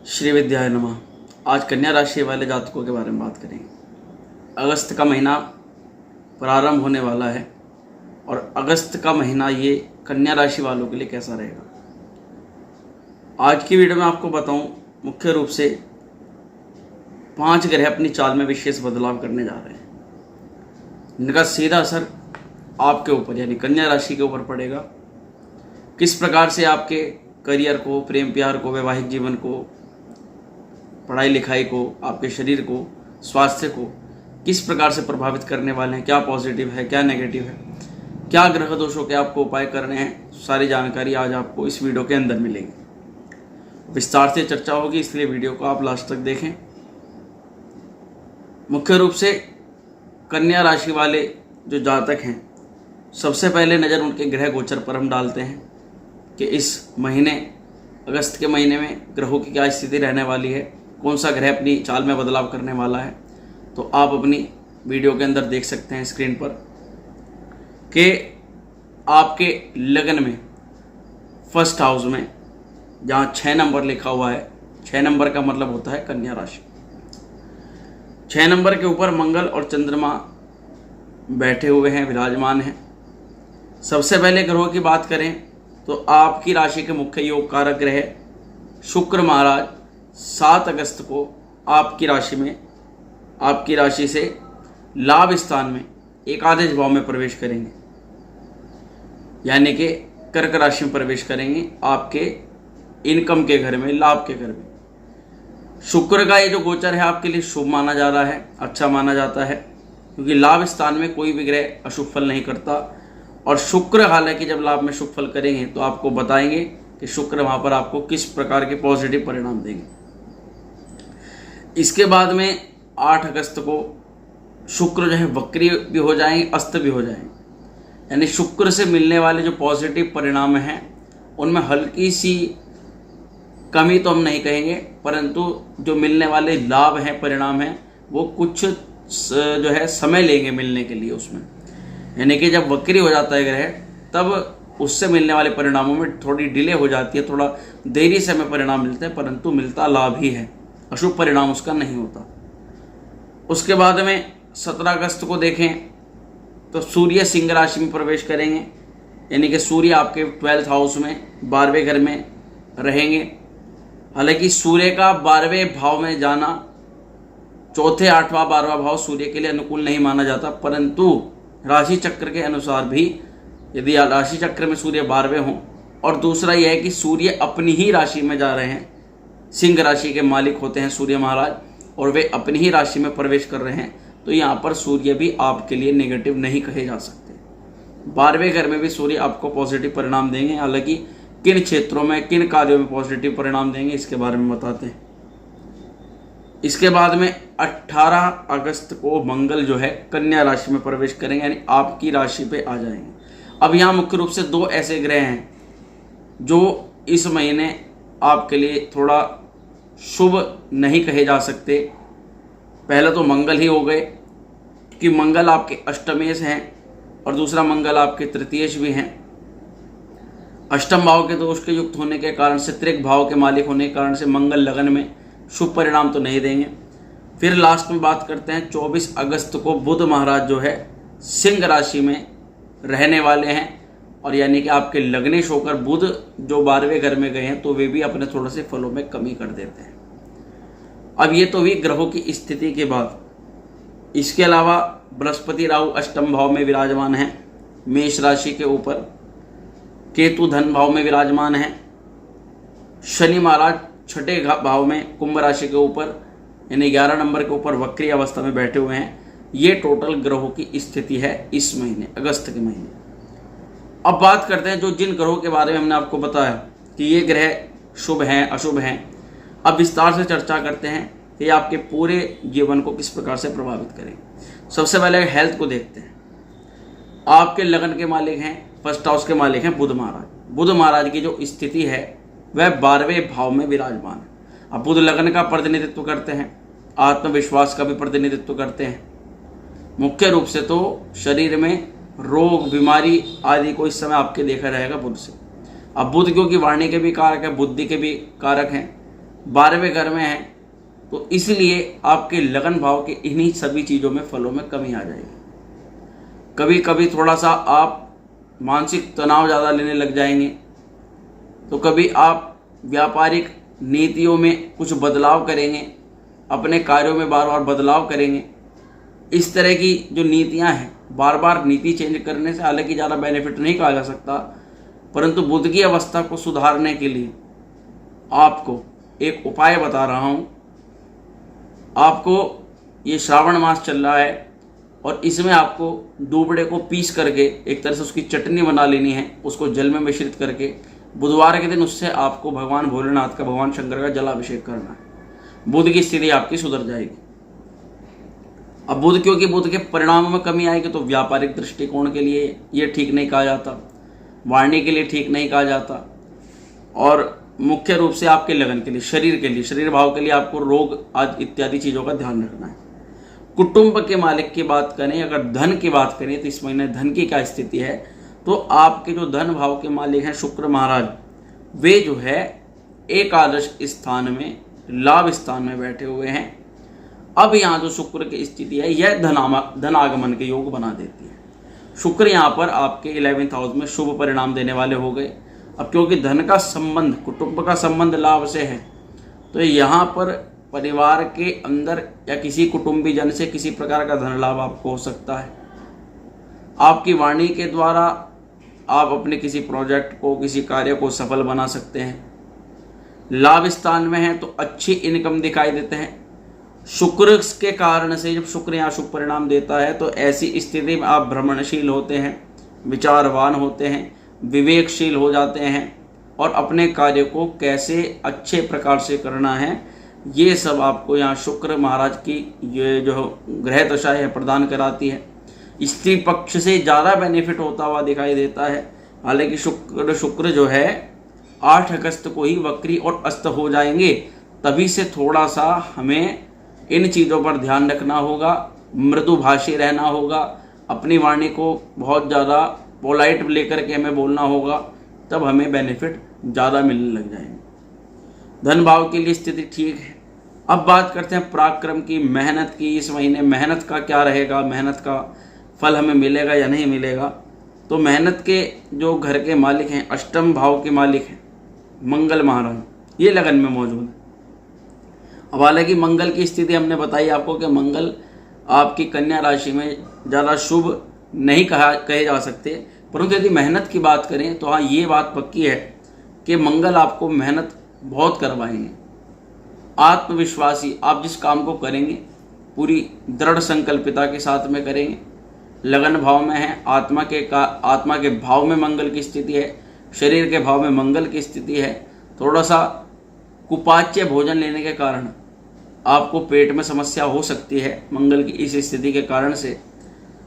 श्री विद्याय नमः। आज कन्या राशि वाले जातकों के बारे में बात करेंगे। अगस्त का महीना प्रारंभ होने वाला है और अगस्त का महीना ये कन्या राशि वालों के लिए कैसा रहेगा, आज की वीडियो में आपको बताऊं। मुख्य रूप से 5 ग्रह अपनी चाल में विशेष बदलाव करने जा रहे हैं। इनका सीधा असर आपके ऊपर यानी कन्या राशि के ऊपर पड़ेगा। किस प्रकार से आपके करियर को, प्रेम प्यार को, वैवाहिक जीवन को, पढ़ाई लिखाई को, आपके शरीर को, स्वास्थ्य को किस प्रकार से प्रभावित करने वाले हैं, क्या पॉजिटिव है, क्या नेगेटिव है, क्या ग्रह दोषों के आपको उपाय करने हैं, सारी जानकारी आज आपको इस वीडियो के अंदर मिलेगी। विस्तार से चर्चा होगी, इसलिए वीडियो को आप लास्ट तक देखें। मुख्य रूप से कन्या राशि वाले जो जातक हैं, सबसे पहले नज़र उनके ग्रह गोचर पर हम डालते हैं कि इस महीने अगस्त के महीने में ग्रहों की क्या स्थिति रहने वाली है, कौन सा ग्रह अपनी चाल में बदलाव करने वाला है। तो आप अपनी वीडियो के अंदर देख सकते हैं स्क्रीन पर कि आपके लगन में फर्स्ट हाउस में जहाँ 6 नंबर लिखा हुआ है, 6 नंबर का मतलब होता है कन्या राशि। 6 नंबर के ऊपर मंगल और चंद्रमा बैठे हुए हैं, विराजमान हैं। सबसे पहले ग्रहों की बात करें तो आपकी राशि के मुख्य योग कारक ग्रह शुक्र महाराज 7 अगस्त को आपकी राशि में, आपकी राशि से लाभ स्थान में एकादश भाव में प्रवेश करेंगे, यानी कि कर्क राशि में प्रवेश करेंगे, आपके इनकम के घर में, लाभ के घर में। शुक्र का ये जो गोचर है आपके लिए शुभ माना जा रहा है, अच्छा माना जाता है, क्योंकि लाभ स्थान में कोई भी ग्रह अशुभ फल नहीं करता। और शुक्र हालांकि जब लाभ में शुभ फल करेंगे तो आपको बताएंगे कि शुक्र वहाँ पर आपको किस प्रकार के पॉजिटिव परिणाम देंगे। इसके बाद में 8 अगस्त को शुक्र जो है वक्री भी हो जाएंगे, अस्त भी हो जाएंगे, यानी शुक्र से मिलने वाले जो पॉजिटिव परिणाम हैं उनमें हल्की सी कमी तो हम नहीं कहेंगे, परंतु जो मिलने वाले लाभ हैं, परिणाम हैं, वो कुछ जो है समय लेंगे मिलने के लिए उसमें। यानी कि जब वक्री हो जाता है ग्रह तब उससे मिलने वाले परिणामों में थोड़ी डिले हो जाती है, थोड़ा देरी से हमें परिणाम मिलते हैं, परंतु मिलता लाभ ही है, अशुभ परिणाम उसका नहीं होता। उसके बाद में 17 अगस्त को देखें तो सूर्य सिंह राशि में प्रवेश करेंगे, यानी कि सूर्य आपके 12th हाउस में 12वें घर में रहेंगे। हालांकि सूर्य का 12वें भाव में जाना, चौथे, 8वां, 12वां भाव सूर्य के लिए अनुकूल नहीं माना जाता, परंतु राशि चक्र के अनुसार भी यदि राशि चक्र में सूर्य 12वें हों, और दूसरा यह है कि सूर्य अपनी ही राशि में जा रहे हैं, सिंह राशि के मालिक होते हैं सूर्य महाराज, और वे अपनी ही राशि में प्रवेश कर रहे हैं, तो यहाँ पर सूर्य भी आपके लिए नेगेटिव नहीं कहे जा सकते। 12वें घर में भी सूर्य आपको पॉजिटिव परिणाम देंगे, हालांकि किन क्षेत्रों में, किन कार्यों में पॉजिटिव परिणाम देंगे इसके बारे में बताते हैं। इसके बाद में 18 अगस्त को मंगल जो है कन्या राशि में प्रवेश करेंगे, यानी आपकी राशि पे आ जाएंगे। अब यहाँ मुख्य रूप से 2 ऐसे ग्रह हैं जो इस महीने आपके लिए थोड़ा शुभ नहीं कहे जा सकते। पहला तो मंगल ही हो गए कि मंगल आपके अष्टमेश हैं और दूसरा मंगल आपके तृतीयेश भी हैं। अष्टम भाव के दोष के युक्त होने के कारण से, त्रिक भाव के मालिक होने के कारण से मंगल लगन में शुभ परिणाम तो नहीं देंगे। फिर लास्ट में बात करते हैं 24 अगस्त को बुध महाराज जो है सिंह राशि में रहने वाले हैं, और यानी कि आपके लग्नेश होकर बुध जो 12वें घर में गए हैं तो वे भी अपने थोड़े से फलों में कमी कर देते हैं। अब ये तो हुई ग्रहों की स्थिति के बाद। इसके अलावा बृहस्पति राहु अष्टम भाव में विराजमान हैं, मेष राशि के ऊपर। केतु धन भाव में विराजमान हैं। शनि महाराज 6ठे भाव में कुंभ राशि के ऊपर, यानी 11 नंबर के ऊपर वक्री अवस्था में बैठे हुए हैं। ये टोटल ग्रहों की स्थिति है इस महीने, अगस्त के महीने। अब बात करते हैं जो जिन ग्रहों के बारे में हमने आपको बताया कि ये ग्रह शुभ हैं, अशुभ हैं। अब विस्तार से चर्चा करते हैं कि आपके पूरे जीवन को किस प्रकार से प्रभावित करेंगे। सबसे पहले हेल्थ को देखते हैं। आपके लगन के मालिक हैं, फर्स्ट हाउस के मालिक हैं बुध महाराज। बुध महाराज की जो स्थिति है वह 12वें भाव में विराजमान है। अब बुध लगन का प्रतिनिधित्व करते हैं, आत्मविश्वास का भी प्रतिनिधित्व करते हैं। मुख्य रूप से तो शरीर में रोग, बीमारी आदि को इस समय आपके देखा रहेगा बुध से। अब बुध क्योंकि वाणी के भी कारक है, बुद्धि के भी कारक हैं, 12वें घर में है, तो इसलिए आपके लगन भाव के इन्हीं सभी चीज़ों में फलों में कमी आ जाएगी। कभी कभी थोड़ा सा आप मानसिक तनाव ज़्यादा लेने लग जाएंगे, तो कभी आप व्यापारिक नीतियों में कुछ बदलाव करेंगे, अपने कार्यों में बार बार बदलाव करेंगे। इस तरह की जो नीतियां हैं, बार बार नीति चेंज करने से हालांकि ज़्यादा बेनिफिट नहीं कहा जा सकता, परंतु बुध की अवस्था को सुधारने के लिए आपको एक उपाय बता रहा हूँ। आपको ये श्रावण मास चल रहा है और इसमें आपको दूबड़े को पीस करके एक तरह से उसकी चटनी बना लेनी है, उसको जल में मिश्रित करके बुधवार के दिन उससे आपको भगवान भोलेनाथ का, भगवान शंकर का जलाभिषेक करना है। बुध की स्थिति आपकी सुधर जाएगी। अब बुध, क्योंकि बुध के परिणामों में कमी आएगी, तो व्यापारिक दृष्टिकोण के लिए ये ठीक नहीं कहा जाता, वाणी के लिए ठीक नहीं कहा जाता, और मुख्य रूप से आपके लगन के लिए, शरीर के लिए, शरीर भाव के लिए आपको रोग आदि इत्यादि चीज़ों का ध्यान रखना है। कुटुंब के मालिक की बात करें, अगर धन की बात करें तो इस महीने धन की क्या स्थिति है, तो आपके जो धन भाव के मालिक हैं शुक्र महाराज, वे जो है एकादश स्थान में, लाभ स्थान में बैठे हुए हैं। अब यहाँ जो शुक्र की स्थिति है यह धन आगमन के योग बना देती है। शुक्र यहाँ पर आपके 11th हाउस में शुभ परिणाम देने वाले हो गए। अब क्योंकि धन का संबंध, कुटुंब का संबंध लाभ से है, तो यहाँ पर परिवार के अंदर या किसी कुटुंबी जन से किसी प्रकार का धन लाभ आपको हो सकता है। आपकी वाणी के द्वारा आप अपने किसी प्रोजेक्ट को, किसी कार्य को सफल बना सकते हैं। लाभ स्थान में है तो अच्छी इनकम दिखाई देते हैं। शुक्र के कारण से, जब शुक्र यहाँ शुभ परिणाम देता है, तो ऐसी स्थिति में आप भ्रमणशील होते हैं, विचारवान होते हैं, विवेकशील हो जाते हैं, और अपने कार्य को कैसे अच्छे प्रकार से करना है, ये सब आपको यहाँ शुक्र महाराज की ये जो ग्रह दशा है प्रदान कराती है। स्त्री पक्ष से ज़्यादा बेनिफिट होता हुआ दिखाई देता है। हालांकि शुक्र जो है 8 अगस्त को ही वक्री और अस्त हो जाएंगे, तभी से थोड़ा सा हमें इन चीज़ों पर ध्यान रखना होगा, मृदुभाषी रहना होगा, अपनी वाणी को बहुत ज़्यादा पोलाइट लेकर के हमें बोलना होगा, तब हमें बेनिफिट ज़्यादा मिलने लग जाएंगे। धन भाव के लिए स्थिति ठीक है। अब बात करते हैं पराक्रम की, मेहनत की। इस महीने मेहनत का क्या रहेगा, मेहनत का फल हमें मिलेगा या नहीं मिलेगा। तो मेहनत के जो घर के मालिक हैं, अष्टम भाव के मालिक हैं मंगल महाराज, ये लगन में मौजूद है। अब हालांकि मंगल की स्थिति हमने बताई आपको कि मंगल आपकी कन्या राशि में ज़्यादा शुभ नहीं कहे जा सकते, परंतु यदि मेहनत की बात करें तो हाँ, ये बात पक्की है कि मंगल आपको मेहनत बहुत करवाएंगे। आत्मविश्वासी आप जिस काम को करेंगे पूरी दृढ़ संकल्पिता के साथ में करेंगे। लगन भाव में है, आत्मा के भाव में मंगल की स्थिति है, शरीर के भाव में मंगल की स्थिति है। थोड़ा सा कुपाच्य भोजन लेने के कारण आपको पेट में समस्या हो सकती है। मंगल की इस स्थिति के कारण से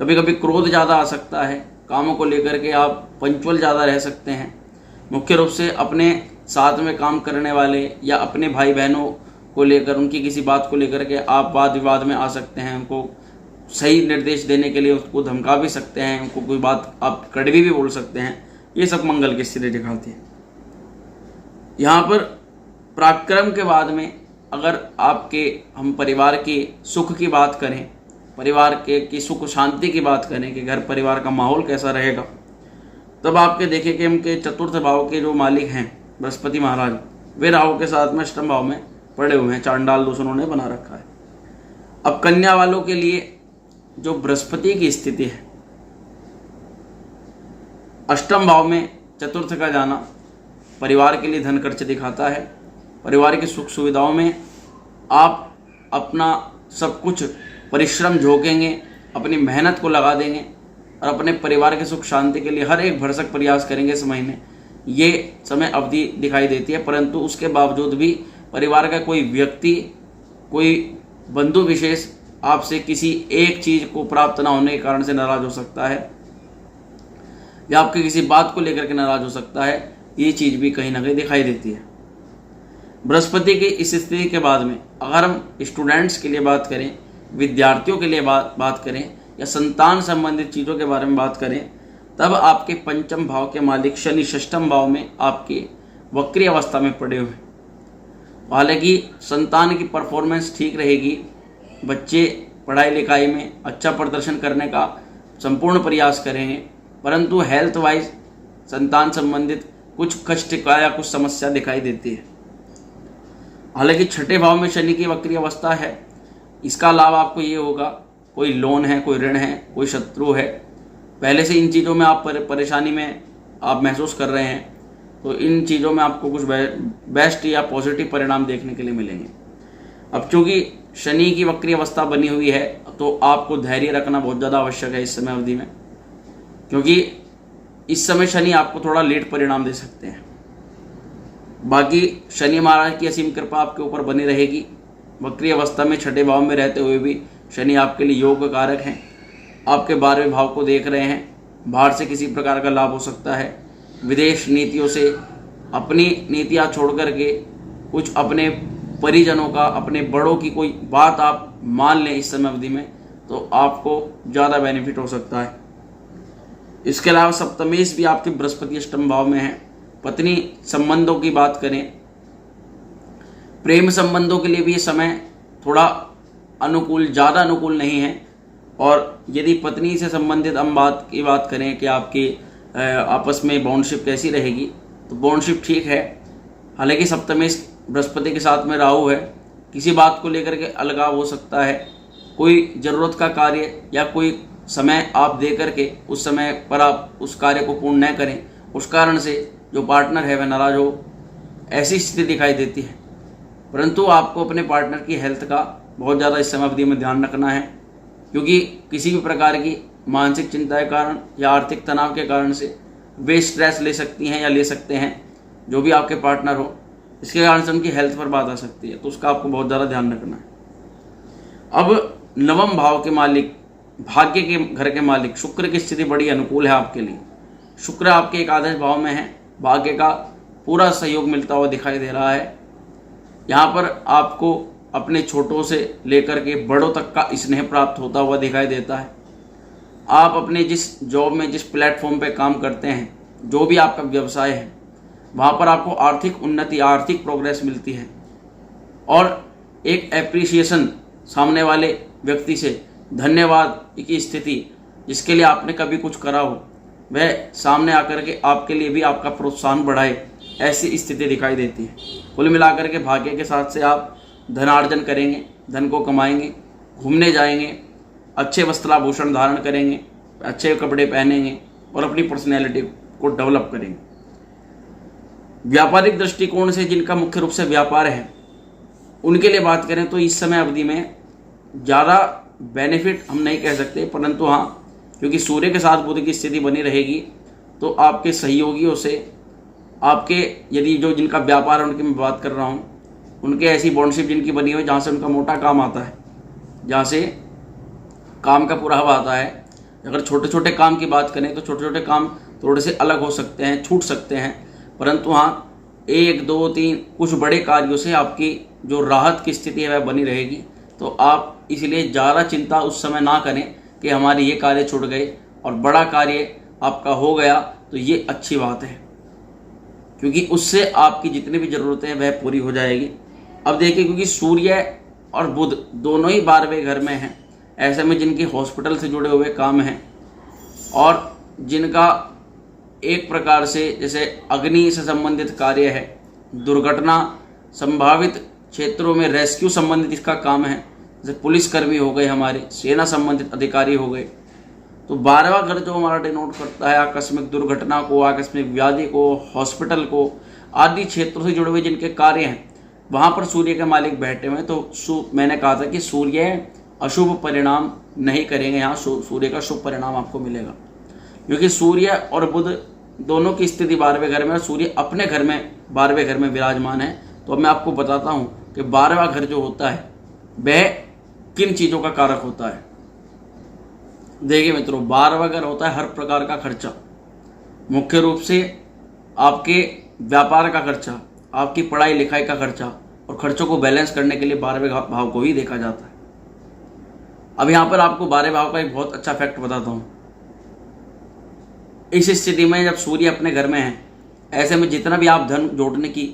कभी कभी क्रोध ज़्यादा आ सकता है, कामों को लेकर के आप पंक्चुअल ज़्यादा रह सकते हैं। मुख्य रूप से अपने साथ में काम करने वाले या अपने भाई बहनों को लेकर, उनकी किसी बात को लेकर के आप वाद विवाद में आ सकते हैं। उनको सही निर्देश देने के लिए उसको धमका भी सकते हैं, उनको कोई बात आप कड़वी भी बोल सकते हैं। ये सब मंगल की स्थिति दिखाती है। यहाँ पर पराक्रम के बाद में अगर हम परिवार के सुख की बात करें, परिवार की सुख शांति की बात करें कि घर परिवार का माहौल कैसा रहेगा, तब आपके देखें कि उनके चतुर्थ भाव के जो मालिक हैं बृहस्पति महाराज, वे राहु के साथ में अष्टम भाव में पड़े हुए हैं। चांडाल दोष उन्होंने बना रखा है। अब कन्या वालों के लिए जो बृहस्पति की स्थिति है, अष्टम भाव में चतुर्थ का जाना परिवार के लिए धन खर्च दिखाता है। परिवार की सुख सुविधाओं में आप अपना सब कुछ परिश्रम झोंकेंगे, अपनी मेहनत को लगा देंगे और अपने परिवार के सुख शांति के लिए हर एक भरसक प्रयास करेंगे। इस महीने ये समय अवधि दिखाई देती है, परंतु उसके बावजूद भी परिवार का कोई व्यक्ति, कोई बंधु विशेष आपसे किसी एक चीज़ को प्राप्त ना होने के कारण से नाराज हो सकता है, या आपकी किसी बात को लेकर के नाराज हो सकता है। ये चीज़ भी कहीं ना कहीं दिखाई देती है। बृहस्पति की इस स्थिति के बाद में अगर हम स्टूडेंट्स के लिए बात करें, विद्यार्थियों के लिए बात करें, या संतान संबंधित चीज़ों के बारे में बात करें, तब आपके पंचम भाव के मालिक शनि षष्ठम भाव में आपके वक्री अवस्था में पड़े हुए। हालांकि संतान की परफॉर्मेंस ठीक रहेगी, बच्चे पढ़ाई लिखाई में अच्छा प्रदर्शन करने का संपूर्ण प्रयास करेंगे, परंतु हेल्थ वाइज संतान संबंधित कुछ कष्ट या कुछ समस्या दिखाई देती है। हालांकि छठे भाव में शनि की वक्री अवस्था है, इसका लाभ आपको ये होगा, कोई लोन है, कोई ऋण है, कोई शत्रु है, पहले से इन चीज़ों में आप परेशानी में आप महसूस कर रहे हैं, तो इन चीज़ों में आपको कुछ बेस्ट या पॉजिटिव परिणाम देखने के लिए मिलेंगे। अब चूँकि शनि की वक्री अवस्था बनी हुई है तो आपको धैर्य रखना बहुत ज़्यादा आवश्यक है इस समय अवधि में, क्योंकि इस समय शनि आपको थोड़ा लेट परिणाम दे सकते हैं। बाकी शनि महाराज की असीम कृपा आपके ऊपर बनी रहेगी। वक्री अवस्था में छठे भाव में रहते हुए भी शनि आपके लिए योग कारक हैं, आपके 12वें भाव को देख रहे हैं, बाहर से किसी प्रकार का लाभ हो सकता है। विदेश नीतियों से अपनी नीतियाँ छोड़ करके कुछ अपने परिजनों का, अपने बड़ों की कोई बात आप मान लें इस समय अवधि में, तो आपको ज़्यादा बेनिफिट हो सकता है। इसके अलावा सप्तमेश भी आपके बृहस्पति अष्टम भाव में है। पत्नी संबंधों की बात करें, प्रेम संबंधों के लिए भी ये समय थोड़ा अनुकूल, ज़्यादा अनुकूल नहीं है। और यदि पत्नी से संबंधित हम बात करें कि आपकी आपस में बॉन्डशिप कैसी रहेगी, तो बॉन्डशिप ठीक है। हालांकि सप्तमेश बृहस्पति के साथ में राहु है, किसी बात को लेकर के अलगाव हो सकता है, कोई ज़रूरत का कार्य या कोई समय आप दे करके उस समय पर आप उस कार्य को पूर्ण न करें, उस कारण से जो पार्टनर है वह नाराज हो, ऐसी स्थिति दिखाई देती है। परंतु आपको अपने पार्टनर की हेल्थ का बहुत ज़्यादा इस समय अवधि में ध्यान रखना है, क्योंकि किसी भी प्रकार की मानसिक चिंता के कारण या आर्थिक तनाव के कारण से वे स्ट्रेस ले सकती हैं या ले सकते हैं, जो भी आपके पार्टनर हो, इसके कारण से उनकी हेल्थ पर बात आ सकती है, तो उसका आपको बहुत ज़्यादा ध्यान रखना है। अब नवम भाव के मालिक, भाग्य के घर के मालिक शुक्र की स्थिति बड़ी अनुकूल है आपके लिए। शुक्र आपके एकादश भाव में है, भाग्य का पूरा सहयोग मिलता हुआ दिखाई दे रहा है। यहाँ पर आपको अपने छोटों से लेकर के बड़ों तक का स्नेह प्राप्त होता हुआ दिखाई देता है। आप अपने जिस जॉब में, जिस प्लेटफॉर्म पे काम करते हैं, जो भी आपका व्यवसाय है, वहाँ पर आपको आर्थिक उन्नति, आर्थिक प्रोग्रेस मिलती है और एक एप्रिसिएशन सामने वाले व्यक्ति से, धन्यवाद की स्थिति, जिसके लिए आपने कभी कुछ करा हो, वह सामने आकर के आपके लिए भी आपका प्रोत्साहन बढ़ाए, ऐसी स्थिति दिखाई देती है। कुल मिलाकर के भाग्य के साथ से आप धनार्जन करेंगे, धन को कमाएंगे, घूमने जाएंगे, अच्छे वस्त्राभूषण धारण करेंगे, अच्छे कपड़े पहनेंगे और अपनी पर्सनैलिटी को डेवलप करेंगे। व्यापारिक दृष्टिकोण से जिनका मुख्य रूप से व्यापार है, उनके लिए बात करें तो इस समय अवधि में ज़्यादा बेनिफिट हम नहीं कह सकते, परंतु हाँ, क्योंकि सूर्य के साथ बुध की स्थिति बनी रहेगी, तो आपके सहयोगियों से, आपके यदि जो जिनका व्यापार है उनकी मैं बात कर रहा हूँ, उनके ऐसी बॉन्डशिप जिनकी बनी हुई जहाँ से उनका मोटा काम आता है, जहाँ से काम का पूरा हवा आता है। अगर छोटे छोटे काम की बात करें तो छोटे छोटे काम थोड़े से अलग हो सकते हैं, छूट सकते हैं, परंतु हाँ 1, 2, 3 कुछ बड़े कार्यों से आपकी जो राहत की स्थिति है वह बनी रहेगी। तो आप इसलिए ज़्यादा चिंता उस समय ना करें कि हमारे ये कार्य छूट गए, और बड़ा कार्य आपका हो गया तो ये अच्छी बात है, क्योंकि उससे आपकी जितनी भी ज़रूरतें हैं वह पूरी हो जाएगी। अब देखिए, क्योंकि सूर्य और बुध दोनों ही 12वें घर में हैं, ऐसे में जिनके हॉस्पिटल से जुड़े हुए काम हैं और जिनका एक प्रकार से जैसे अग्नि से संबंधित कार्य है, दुर्घटना संभावित क्षेत्रों में रेस्क्यू संबंधित इसका काम है, जैसे पुलिसकर्मी हो गए, हमारे सेना संबंधित अधिकारी हो गए, तो 12वां घर जो हमारा डिनोट करता है आकस्मिक दुर्घटना को, आकस्मिक व्याधि को, हॉस्पिटल को, आदि क्षेत्रों से जुड़े हुए जिनके कार्य हैं, वहाँ पर सूर्य के मालिक बैठे हुए हैं। तो मैंने कहा था कि सूर्य अशुभ परिणाम नहीं करेंगे, यहाँ सूर्य का शुभ परिणाम आपको मिलेगा, क्योंकि सूर्य और बुध दोनों की स्थिति 12वें घर में, सूर्य अपने घर में 12वें घर में विराजमान है। तो अब मैं आपको बताता हूँ कि 12वां घर जो होता है वह किन चीज़ों का कारक होता है। देखिए मित्रों, 12वां घर होता है हर प्रकार का खर्चा, मुख्य रूप से आपके व्यापार का खर्चा, आपकी पढ़ाई लिखाई का खर्चा, और खर्चों को बैलेंस करने के लिए 12वें भाव को ही देखा जाता है। अब यहाँ पर आपको 12वें भाव का एक बहुत अच्छा फैक्ट बताता हूँ। इस स्थिति में जब सूर्य अपने घर में है, ऐसे में जितना भी आप धन जोड़ने की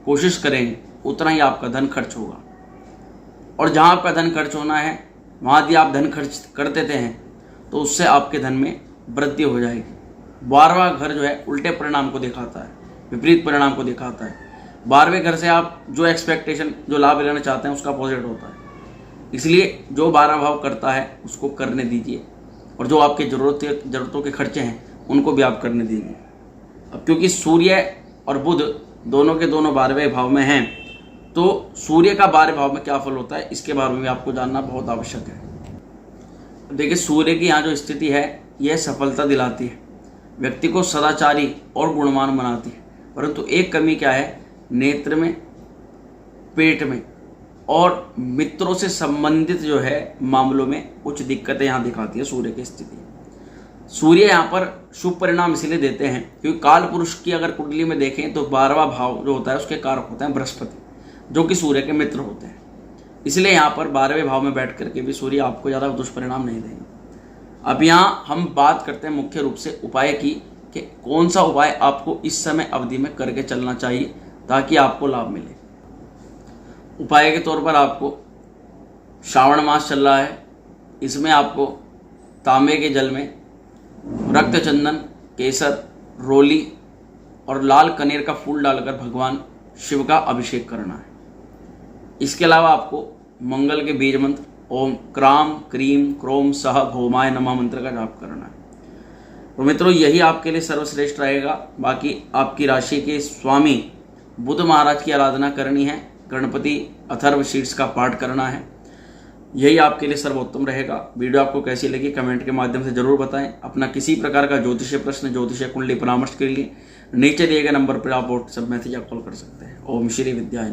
कोशिश करेंगे उतना ही आपका धन खर्च होगा। और जहाँ आपका धन खर्च होना है वहाँ यदि आप धन खर्च कर देते हैं तो उससे आपके धन में वृद्धि हो जाएगी। 12वां घर जो है उल्टे परिणाम को दिखाता है, विपरीत परिणाम को दिखाता है। 12वें घर से आप जो एक्सपेक्टेशन, जो लाभ लेना चाहते हैं उसका अपोजिट होता है। इसलिए जो 12 भाव करता है उसको करने दीजिए, और जो आपके ज़रूरतों के खर्चे हैं उनको भी आप करने दीजिए। अब क्योंकि सूर्य और बुध दोनों के दोनों 12वें भाव में हैं, तो सूर्य का 12वें भाव में क्या फल होता है इसके बारे में भी आपको जानना बहुत आवश्यक है। देखिए, सूर्य की यहाँ जो स्थिति है यह सफलता दिलाती है, व्यक्ति को सदाचारी और गुणवान बनाती है। परंतु एक कमी क्या है, नेत्र में, पेट में और मित्रों से संबंधित जो है मामलों में कुछ दिक्कतें यहाँ दिखाती है सूर्य की स्थिति। सूर्य यहाँ पर शुभ परिणाम इसलिए देते हैं क्योंकि काल पुरुष की अगर कुंडली में देखें तो 12वां भाव जो होता है उसके कारक होते हैं बृहस्पति, जो कि सूर्य के मित्र होते हैं। इसलिए यहाँ पर 12वें भाव में बैठ करके भी सूर्य आपको ज़्यादा दुष्परिणाम नहीं देंगे। अब यहाँ हम बात करते हैं मुख्य रूप से उपाय की, कि कौन सा उपाय आपको इस समय अवधि में करके चलना चाहिए ताकि आपको लाभ मिले। उपाय के तौर पर आपको, श्रावण मास चल रहा है, इसमें आपको तांबे के जल में रक्त चंदन, केसर, रोली और लाल कनेर का फूल डालकर भगवान शिव का अभिषेक करना है। इसके अलावा आपको मंगल के बीज मंत्र ओम क्राम क्रीम क्रोम सह भौमाय नमः मंत्र का जाप करना है। तो मित्रों, यही आपके लिए सर्वश्रेष्ठ रहेगा। बाकी आपकी राशि के स्वामी बुध महाराज की आराधना करनी है, गणपति अथर्व शीर्ष का पाठ करना है, यही आपके लिए सर्वोत्तम रहेगा। वीडियो आपको कैसी लगी कमेंट के माध्यम से जरूर बताएं। अपना किसी प्रकार का ज्योतिषीय प्रश्न, ज्योतिषीय कुंडली परामर्श के लिए नीचे दिए गए नंबर पर आप व्हाट्सएप मैसेज या कॉल कर सकते हैं। ओम श्री विद्या।